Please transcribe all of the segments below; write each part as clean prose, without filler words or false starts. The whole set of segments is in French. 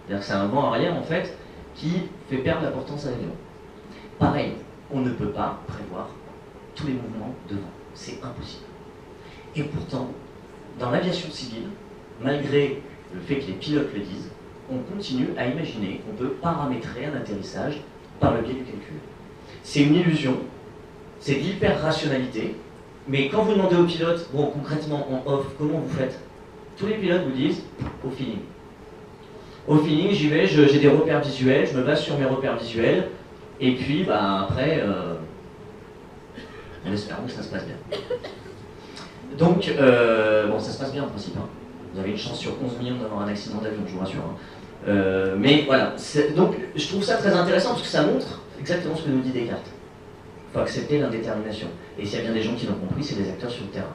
C'est-à-dire que c'est un vent arrière, en fait, qui fait perdre la portance à l'avion. Pareil, on ne peut pas prévoir tous les mouvements de vent. C'est impossible. Et pourtant, dans l'aviation civile, malgré le fait que les pilotes le disent, on continue à imaginer qu'on peut paramétrer un atterrissage par le biais du calcul. C'est une illusion, c'est de l'hyper-rationalité, mais quand vous demandez aux pilotes, bon, concrètement, en off, comment vous faites? Tous les pilotes vous disent, au feeling. Au feeling, j'y vais, j'ai des repères visuels, je me base sur mes repères visuels, et puis, après, en espérant que ça se passe bien. Donc, bon, ça se passe bien en principe. Hein. Vous avez une chance sur 11 millions d'avoir un accident d'avion, je vous rassure. Hein. Mais voilà, donc je trouve ça très intéressant parce que ça montre exactement ce que nous dit Descartes. Il faut accepter l'indétermination. Et s'il y a bien des gens qui l'ont compris, c'est les acteurs sur le terrain.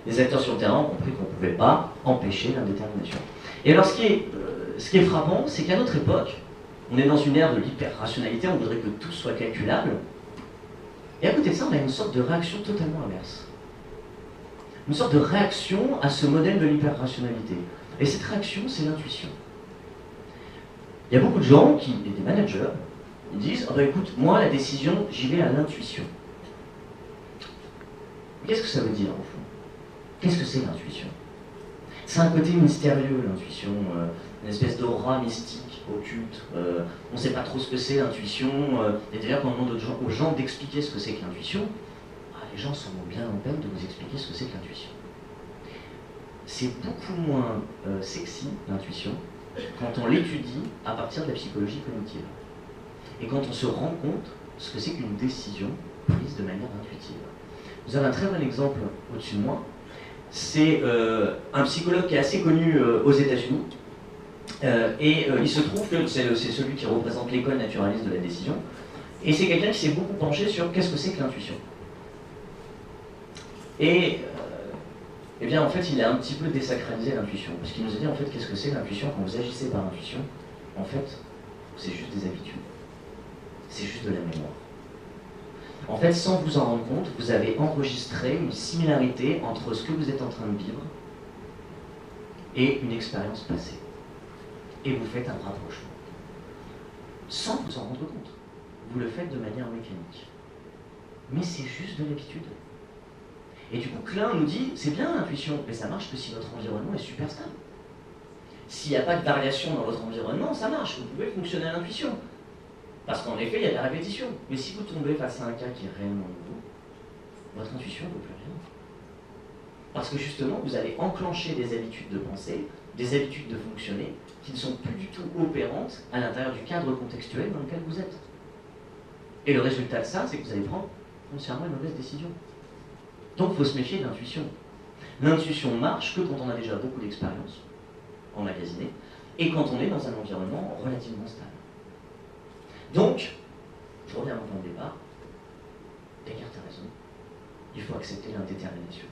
Les acteurs sur le terrain ont compris qu'on ne pouvait pas empêcher l'indétermination. Et alors, ce qui est frappant, c'est qu'à notre époque, on est dans une ère de l'hyper-rationalité, on voudrait que tout soit calculable. Et à côté de ça, on a une sorte de réaction totalement inverse. Une sorte de réaction à ce modèle de l'hyper-rationalité. Et cette réaction, c'est l'intuition. Il y a beaucoup de gens, et des managers, ils disent oh, écoute, moi, la décision, j'y vais à l'intuition. Qu'est-ce que ça veut dire, au fond? Qu'est-ce que c'est l'intuition? C'est un côté mystérieux, l'intuition, une espèce d'aura mystique, occulte. On ne sait pas trop ce que c'est l'intuition. Et d'ailleurs, quand on demande aux gens d'expliquer ce que c'est que l'intuition, les gens sont bien en peine de vous expliquer ce que c'est que l'intuition. C'est beaucoup moins sexy, l'intuition, quand on l'étudie à partir de la psychologie cognitive. Et quand on se rend compte ce que c'est qu'une décision prise de manière intuitive. Vous avez un très bon exemple au-dessus de moi. C'est un psychologue qui est assez connu aux États-Unis. Il se trouve que c'est celui qui représente l'école naturaliste de la décision. Et c'est quelqu'un qui s'est beaucoup penché sur qu'est-ce que c'est que l'intuition. Et bien en fait, il a un petit peu désacralisé l'intuition. Parce qu'il nous a dit en fait qu'est-ce que c'est l'intuition quand vous agissez par l'intuition. En fait, c'est juste des habitudes. C'est juste de la mémoire. En fait, sans vous en rendre compte, vous avez enregistré une similarité entre ce que vous êtes en train de vivre et une expérience passée. Et vous faites un rapprochement. Sans vous en rendre compte. Vous le faites de manière mécanique. Mais c'est juste de l'habitude. Et du coup, Klein nous dit, c'est bien l'intuition, mais ça marche que si votre environnement est super stable. S'il n'y a pas de variation dans votre environnement, ça marche, vous pouvez fonctionner à l'intuition. Parce qu'en effet, il y a de la répétition. Mais si vous tombez face à un cas qui est réellement nouveau, votre intuition ne vaut plus rien. Parce que justement, vous allez enclencher des habitudes de pensée, des habitudes de fonctionner, qui ne sont plus du tout opérantes à l'intérieur du cadre contextuel dans lequel vous êtes. Et le résultat de ça, c'est que vous allez prendre foncièrement une mauvaise décision. Donc il faut se méfier de l'intuition. L'intuition marche que quand on a déjà beaucoup d'expérience, emmagasinée, et quand on est dans un environnement relativement stable. Donc, je reviens à mon point de départ, Descartes a raison, il faut accepter l'indétermination.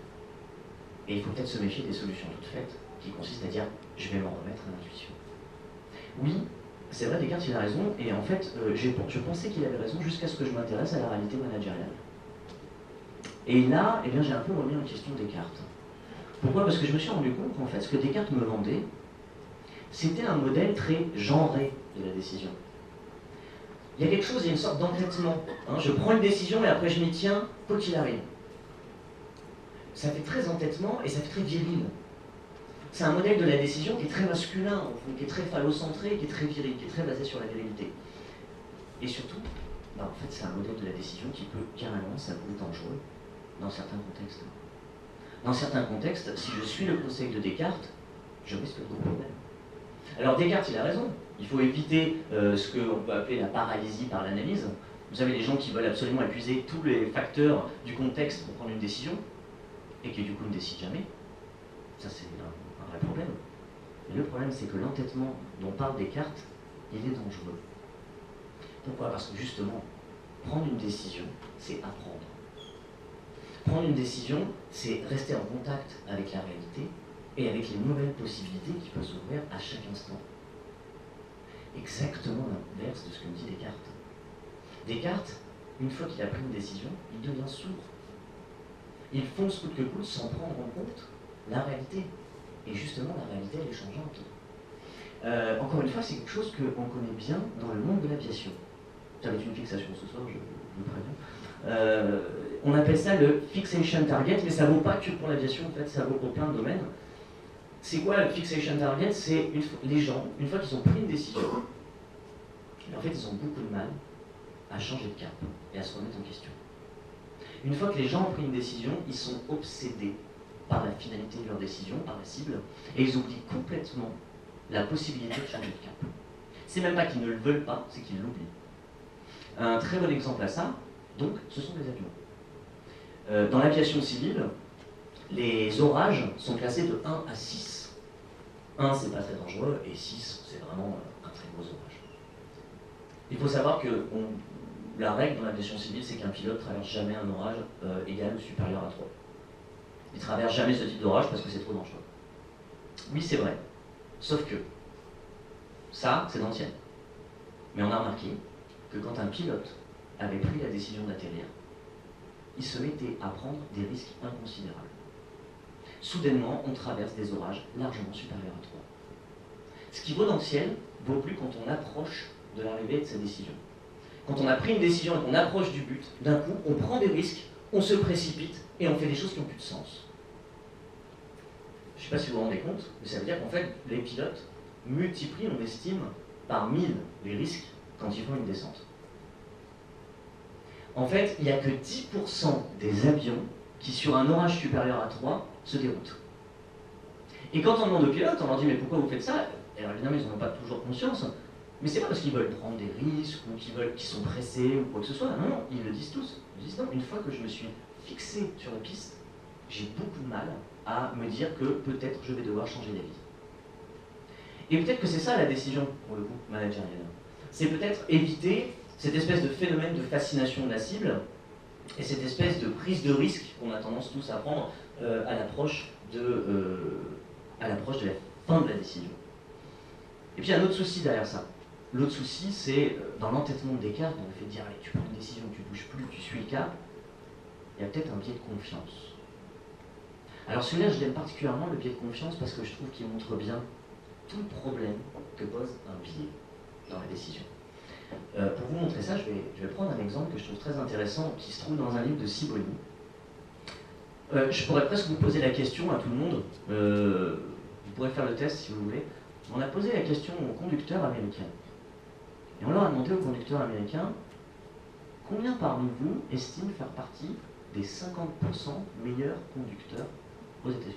Et il faut peut-être se méfier des solutions toutes faites, qui consistent à dire « je vais m'en remettre à l'intuition ». Oui, c'est vrai, Descartes il a raison, et en fait, je pensais qu'il avait raison jusqu'à ce que je m'intéresse à la réalité managériale. Et là, j'ai un peu remis en question Descartes. Pourquoi? Parce que je me suis rendu compte qu'en fait, ce que Descartes me vendait, c'était un modèle très genré de la décision. Il y a quelque chose, il y a une sorte d'entêtement. Je prends une décision et après je m'y tiens, quoi qu'il arrive. Ça fait très entêtement et ça fait très viril. C'est un modèle de la décision qui est très masculin, qui est très phallocentré, qui est très viril, qui est très basé sur la virilité. Et surtout, en fait, c'est un modèle de la décision qui peut carrément s'avouer dangereux dans certains contextes. Dans certains contextes, si je suis le conseil de Descartes, je risque de gros problèmes. Alors Descartes, il a raison. Il faut éviter ce qu'on peut appeler la paralysie par l'analyse. Vous savez, les gens qui veulent absolument épuiser tous les facteurs du contexte pour prendre une décision, et qui du coup ne décident jamais, ça c'est un vrai problème. Et le problème, c'est que l'entêtement dont parle Descartes, il est dangereux. Pourquoi? Parce que justement, prendre une décision, c'est apprendre. Prendre une décision, c'est rester en contact avec la réalité et avec les nouvelles possibilités qui peuvent s'ouvrir à chaque instant. Exactement l'inverse de ce que me dit Descartes. Descartes, une fois qu'il a pris une décision, il devient sourd. Il fonce coûte que coûte sans prendre en compte la réalité. Et justement, la réalité, elle est changeante. Encore une fois, c'est quelque chose qu'on connaît bien dans le monde de l'aviation. Ça va être une fixation ce soir, je vous préviens. On appelle ça le fixation target, mais ça ne vaut pas que pour l'aviation, en fait, ça vaut pour plein de domaines. C'est quoi le fixation target? C'est les gens, une fois qu'ils ont pris une décision, en fait, ils ont beaucoup de mal à changer de cap et à se remettre en question. Une fois que les gens ont pris une décision, ils sont obsédés par la finalité de leur décision, par la cible, et ils oublient complètement la possibilité de changer de cap. C'est même pas qu'ils ne le veulent pas, c'est qu'ils l'oublient. Un très bon exemple à ça, donc, ce sont les avions. Dans l'aviation civile, les orages sont classés de 1 à 6. 1, c'est pas très dangereux, et 6, c'est vraiment un très gros orage. Il faut savoir que la règle dans l'aviation civile, c'est qu'un pilote ne traverse jamais un orage égal ou supérieur à 3. Il ne traverse jamais ce type d'orage parce que c'est trop dangereux. Oui, c'est vrai. Sauf que, ça, c'est d'ancien. Mais on a remarqué que quand un pilote avait pris la décision d'atterrir, il se mettait à prendre des risques inconsidérables. Soudainement, on traverse des orages largement supérieurs à 3. Ce qui vaut dans le ciel vaut plus quand on approche de l'arrivée de sa décision. Quand on a pris une décision et qu'on approche du but, d'un coup, on prend des risques, on se précipite et on fait des choses qui n'ont plus de sens. Je ne sais pas si vous vous rendez compte, mais ça veut dire qu'en fait, les pilotes multiplient, on estime, par 1000 les risques quand ils font une descente. En fait, il n'y a que 10% des avions qui, sur un orage supérieur à 3, se déroutent. Et quand on demande aux pilotes, on leur dit « mais pourquoi vous faites ça ?» Alors évidemment, ils n'en ont pas toujours conscience, mais c'est pas parce qu'ils veulent prendre des risques ou qu'ils sont pressés ou quoi que ce soit. Non, non, ils le disent tous. Ils disent non, une fois que je me suis fixé sur la piste, j'ai beaucoup de mal à me dire que peut-être je vais devoir changer d'avis. Et peut-être que c'est ça la décision, pour le coup, managériale. C'est peut-être éviter cette espèce de phénomène de fascination de la cible et cette espèce de prise de risque qu'on a tendance tous à prendre à l'approche de la fin de la décision. Et puis il y a un autre souci derrière ça. L'autre souci, c'est dans l'entêtement des cartes, dans le fait de dire allez, tu prends une décision, tu ne bouges plus, tu suis le cap, il y a peut-être un biais de confiance. Alors celui-là, je l'aime particulièrement, le biais de confiance, parce que je trouve qu'il montre bien tout le problème que pose un biais dans la décision. Pour vous montrer ça, je vais prendre un exemple que je trouve très intéressant, qui se trouve dans un livre de Sibony. Je pourrais presque vous poser la question à tout le monde, vous pourrez faire le test si vous voulez. On a posé la question aux conducteurs américains. Et on leur a demandé aux conducteurs américains combien parmi vous estiment faire partie des 50% meilleurs conducteurs aux États-Unis.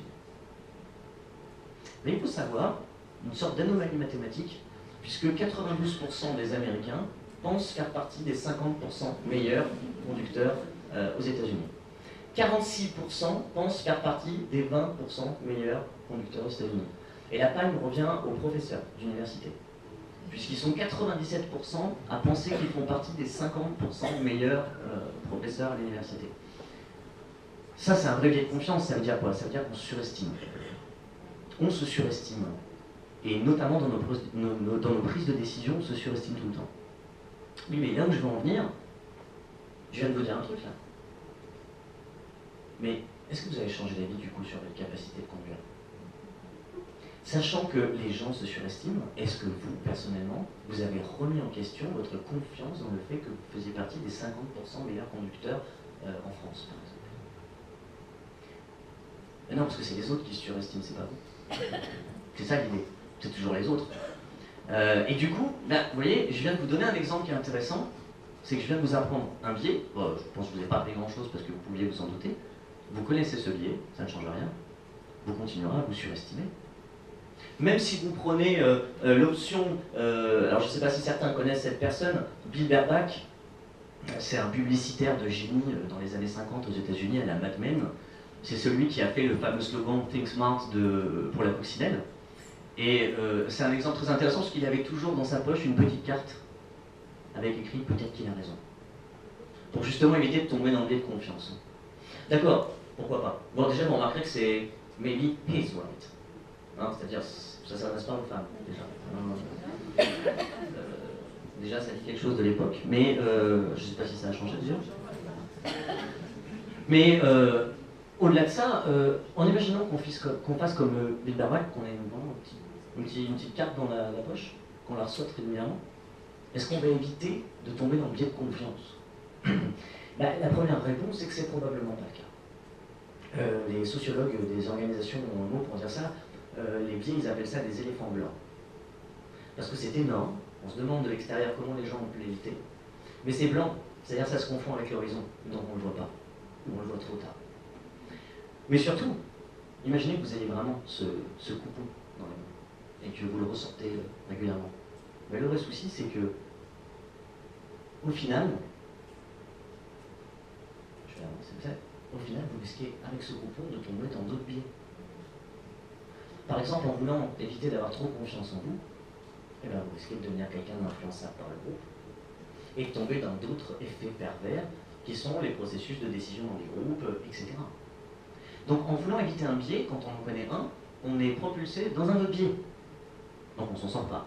Mais il faut savoir une sorte d'anomalie mathématique, puisque 92% des Américains pensent faire partie des 50% meilleurs conducteurs aux États-Unis. 46% pensent faire partie des 20% meilleurs conducteurs aux États-Unis. Et la palme revient aux professeurs d'université, puisqu'ils sont 97% à penser qu'ils font partie des 50% meilleurs professeurs à l'université. Ça, c'est un vrai biais de confiance. Ça veut dire quoi? Ça veut dire qu'on se surestime. On se surestime. Et notamment dans nos prises de décision, on se surestime tout le temps. Oui, mais là où je veux en venir, je viens de vous dire un truc là. Mais est-ce que vous avez changé d'avis du coup sur votre capacité de conduire? Sachant que les gens se surestiment, est-ce que vous, personnellement, vous avez remis en question votre confiance dans le fait que vous faisiez partie des 50% meilleurs conducteurs en France, par exemple? Mais non, parce que c'est les autres qui se surestiment, c'est pas vous. C'est ça l'idée, c'est toujours les autres. Et du coup, là, vous voyez, je viens de vous donner un exemple qui est intéressant, c'est que je viens de vous apprendre un biais. Bon, je pense que je ne vous ai pas appris grand-chose parce que vous pouviez vous en douter. Vous connaissez ce biais, ça ne change rien. Vous continuerez à vous surestimer. Même si vous prenez l'option, alors je ne sais pas si certains connaissent cette personne, Bill Bernbach, c'est un publicitaire de génie dans les années 50 aux États-Unis à la Mad Men. C'est celui qui a fait le fameux slogan Think Smart pour la coccinelle. Et c'est un exemple très intéressant parce qu'il avait toujours dans sa poche une petite carte avec écrit peut-être qu'il a raison. Pour justement éviter de tomber dans le biais de confiance. D'accord, pourquoi pas. Bon, déjà, vous remarquerez que c'est maybe he's right. Hein, c'est-à-dire, ça s'adresse pas aux femmes, déjà. Déjà, ça dit quelque chose de l'époque, mais je ne sais pas si ça a changé déjà. Mais au-delà de ça, en imaginant qu'on fasse comme Bill Bernbach, qu'on ait vraiment un une petite carte dans la poche, qu'on la reçoit régulièrement? Est-ce qu'on va éviter de tomber dans le biais de confiance? La première réponse, c'est que c'est probablement pas le cas. Les sociologues des organisations ont un mot pour dire ça. Les biais, ils appellent ça des éléphants blancs. Parce que c'est énorme, on se demande de l'extérieur comment les gens ont pu l'éviter. Mais c'est blanc, c'est-à-dire ça se confond avec l'horizon, donc on ne le voit pas, ou on le voit trop tard. Mais surtout, imaginez que vous ayez vraiment ce coupon dans les mains, et que vous le ressortez régulièrement. Mais le vrai souci, c'est que, au final, je vais avancer peut-être, au final, vous risquez, avec ce coupon, de tomber dans d'autres biais. Par exemple, en voulant éviter d'avoir trop confiance en vous, eh bien, vous risquez de devenir quelqu'un d'influençable par le groupe, et de tomber dans d'autres effets pervers, qui sont les processus de décision dans les groupes, etc. Donc, en voulant éviter un biais, quand on en connaît un, on est propulsé dans un autre biais. Donc, on s'en sort pas.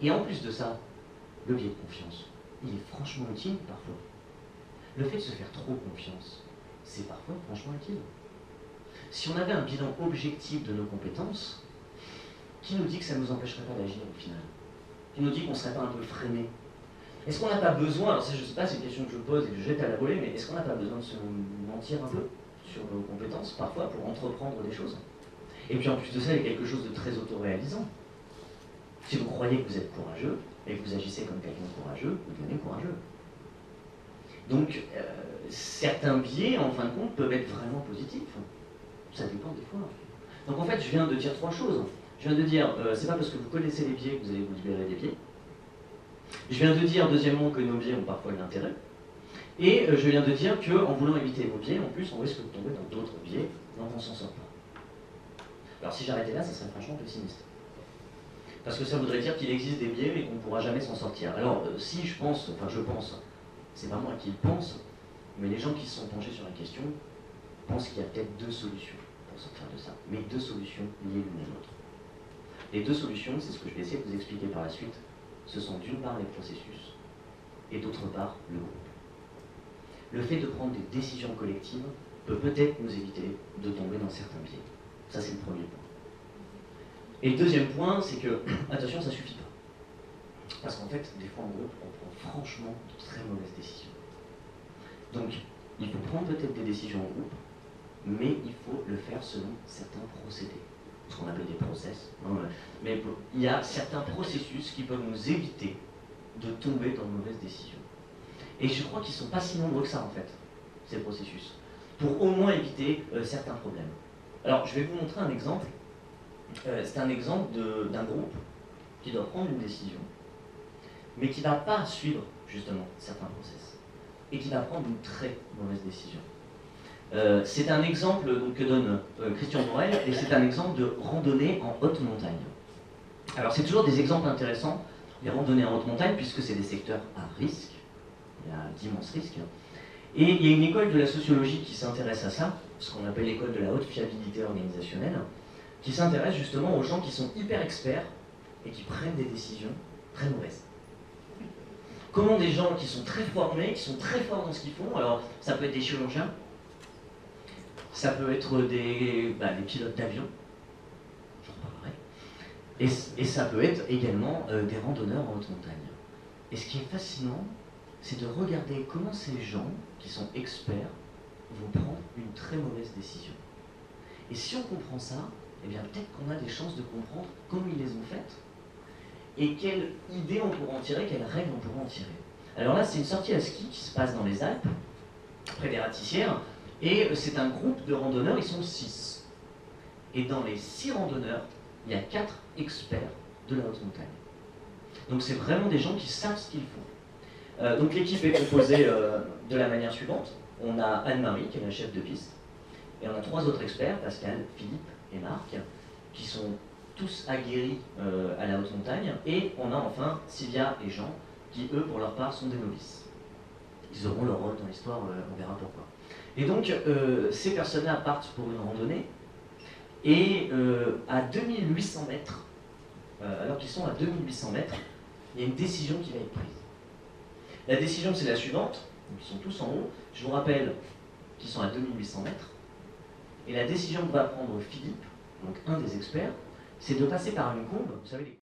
Et en plus de ça, le biais de confiance, il est franchement utile parfois. Le fait de se faire trop confiance, c'est parfois franchement utile. Si on avait un bilan objectif de nos compétences, qui nous dit que ça ne nous empêcherait pas d'agir au final? Qui nous dit qu'on ne serait pas un peu freiné? Est-ce qu'on n'a pas besoin, alors ça je ne sais pas, c'est une question que je pose et que je jette à la volée, mais est-ce qu'on n'a pas besoin de se mentir un peu sur nos compétences parfois pour entreprendre des choses? Et puis en plus de ça, il y a quelque chose de très autoréalisant. Si vous croyez que vous êtes courageux et que vous agissez comme quelqu'un de courageux, vous devenez courageux. Donc certains biais, en fin de compte, peuvent être vraiment positifs. Ça dépend des fois. Donc en fait, je viens de dire trois choses. Je viens de dire, c'est pas parce que vous connaissez les biais que vous allez vous libérer des biais. Je viens de dire, deuxièmement, que nos biais ont parfois de l'intérêt. Et je viens de dire qu'en voulant éviter vos biais, en plus, on risque de tomber dans d'autres biais, donc on s'en sort pas. Alors si j'arrêtais là, ça serait franchement pessimiste. Parce que ça voudrait dire qu'il existe des biais, mais qu'on ne pourra jamais s'en sortir. Alors si je pense, c'est pas moi qui le pense, mais les gens qui se sont penchés sur la question pensent qu'il y a peut-être deux solutions pour sortir de ça. Mais deux solutions liées l'une à l'autre. Les deux solutions, c'est ce que je vais essayer de vous expliquer par la suite, ce sont d'une part les processus, et d'autre part le groupe. Le fait de prendre des décisions collectives peut peut-être nous éviter de tomber dans certains biais. Ça, c'est le premier point. Et le deuxième point, c'est que, attention, ça ne suffit pas. Parce qu'en fait, des fois en groupe, on prend franchement de très mauvaises décisions. Donc, il faut prendre peut-être des décisions en groupe, mais il faut le faire selon certains procédés. Ce qu'on appelle des process. Mais il y a certains processus qui peuvent nous éviter de tomber dans de mauvaises décisions. Et je crois qu'ils ne sont pas si nombreux que ça, en fait, ces processus, pour au moins éviter certains problèmes. Alors, je vais vous montrer un exemple. C'est un exemple d'un groupe qui doit prendre une décision, mais qui ne va pas suivre, justement, certains process, et qui va prendre une très mauvaise décision. C'est un exemple donc, que donne Christian Borel, et c'est un exemple de randonnée en haute montagne. Alors, c'est toujours des exemples intéressants, les randonnées en haute montagne, puisque c'est des secteurs à risque, il y a d'immenses risques. Et il y a une école de la sociologie qui s'intéresse à ça, ce qu'on appelle l'école de la haute fiabilité organisationnelle, qui s'intéresse justement aux gens qui sont hyper experts et qui prennent des décisions très mauvaises. Comment des gens qui sont très formés, qui sont très forts dans ce qu'ils font, alors ça peut être des chirurgiens, ça peut être des pilotes d'avion, j'en parlerai, et ça peut être également des randonneurs en haute montagne. Et ce qui est fascinant, c'est de regarder comment ces gens qui sont experts vont prendre une très mauvaise décision. Et si on comprend ça, eh bien peut-être qu'on a des chances de comprendre comment ils les ont faites et quelles idées on pourra en tirer, quelles règles on pourra en tirer. Alors là, c'est une sortie à ski qui se passe dans les Alpes, près des Ratissières, et c'est un groupe de randonneurs, ils sont 6. Et dans les 6 randonneurs, il y a 4 experts de la haute montagne. Donc c'est vraiment des gens qui savent ce qu'ils font. Donc l'équipe est composée de la manière suivante. On a Anne-Marie, qui est la chef de piste, et on a 3 autres experts, Pascal, Philippe et Marc, qui sont tous aguerris à la haute montagne, et on a enfin Sylvia et Jean, qui eux, pour leur part, sont des novices. Ils auront leur rôle dans l'histoire, on verra pourquoi. Et donc, ces personnes-là partent pour une randonnée, et à 2800 mètres, alors qu'ils sont à 2800 mètres, il y a une décision qui va être prise. La décision, c'est la suivante, donc ils sont tous en haut, je vous rappelle qu'ils sont à 2800 mètres, et la décision que va prendre Philippe, donc un des experts, c'est de passer par une combe, vous savez,